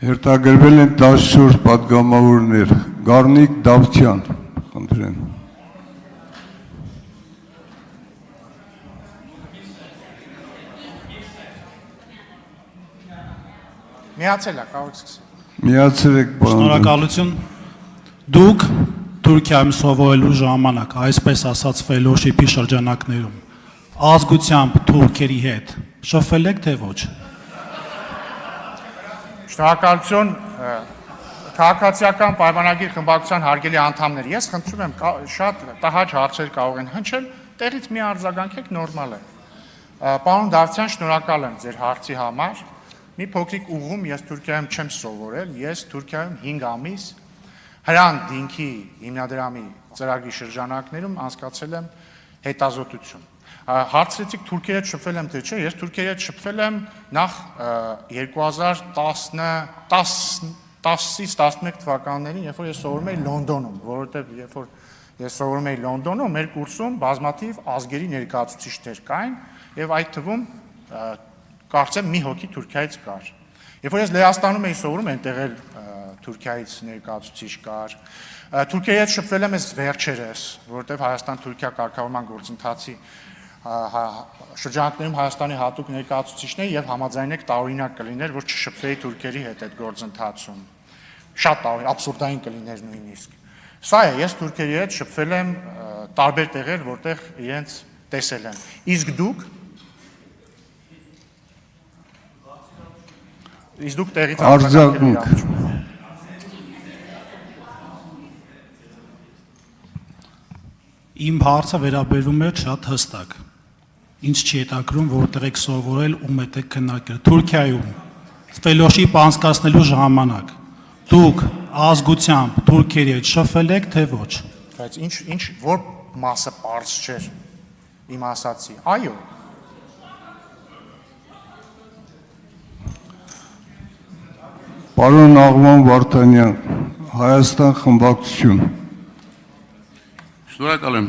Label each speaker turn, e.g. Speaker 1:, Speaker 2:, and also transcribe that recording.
Speaker 1: Երթագրվել են 14 պատգամավորներ, Գառնիկ Դավթյան, խնդրեմ։
Speaker 2: Միացել է, կարող եք սկսել։
Speaker 1: Միացել եք, պարոն։
Speaker 3: Շնորհակալություն։ Դուք Թուրքիայում սովորելու ժամանակ, այսպես ասած ֆելոշիփի շրջանակներում, ազգությամբ թուրքերի հետ շփվել եք թե ոչ։
Speaker 2: Շնորհակալություն, քաղաքացիական պայմանագիր խմբակցության հարգելի անդամներ, ես խնդրում եմ շատ տհաճ հարցեր կարող են հնչել, տեղից մի արձագանքեք, նորմալ է։ Պարոն Դավթյան, շնորհակալ եմ ձեր հարցի համար։ Մի փոքրիկ ուղղում ես Թուրքիայում չեմ սովորել, ես Թուրքիայում 5 ամիս Հրան Դինքի հիմնադրամի ծրագրի շրջանակներում անցկացրել եմ հետազոտություն։ Հարցրեցիք Թուրքիայի հետ շփվել եմ թե չէ, ես Թուրքիայի հետ շփվել եմ նախ 2010-ից 11 թվականներին, երբ որ ես սովորում էի Լոնդոնում, որովհետև երբ որ ես սովորում էի Լոնդոնում, մեր կուրսում բազմաթիվ ազգերի ներկայացուցիչներ կային, եւ այդ թվում կարծեմ մի հոգի Թուրքիայից կար։ Երբ որ ես Լեհաստանում էի սովորում, այնտեղ էլ Թուրքիայից ներկայացուցիչ կար։ Թուրքիայի հետ շփվել եմ ես վերջերս, որովհետև Հայաստան-Թուրքիա կարգավորման գործընթացի շրջանակներում Հայաստանի հատուկ ներկայացուցիչներ եւ համաձայնեք տարօրինակ կլիներ, որ չշփվեի թուրքերի հետ այդ գործընթացում։ Շատ տարօրինակ, աբսուրդային կլիներ նույնիսկ։ Սա է, ես թուրքերի հետ շփվել եմ տարբեր տեղեր, որտեղ իրենց տեսել եմ։ Իսկ դուք տեղից
Speaker 1: արձագանք։
Speaker 3: Իմ հարցը վերաբերում է շատ հստակ։ Ինչ չի հետաքրում, որտեղ եք սովորել, ում հետ եք քննարկել։ Թուրքիայում ֆելոշիփ անցկացնելու ժամանակ դուք ազգությամբ թուրքերի հետ շփվել եք թե ոչ։
Speaker 2: Բայց ինչ որ մասը པարզ չէր իմ ասացի։ Այո։
Speaker 1: Պարոն Աղվան Վարդանյան, Հայաստան խմբակցություն։
Speaker 4: Շնորհակալ եմ։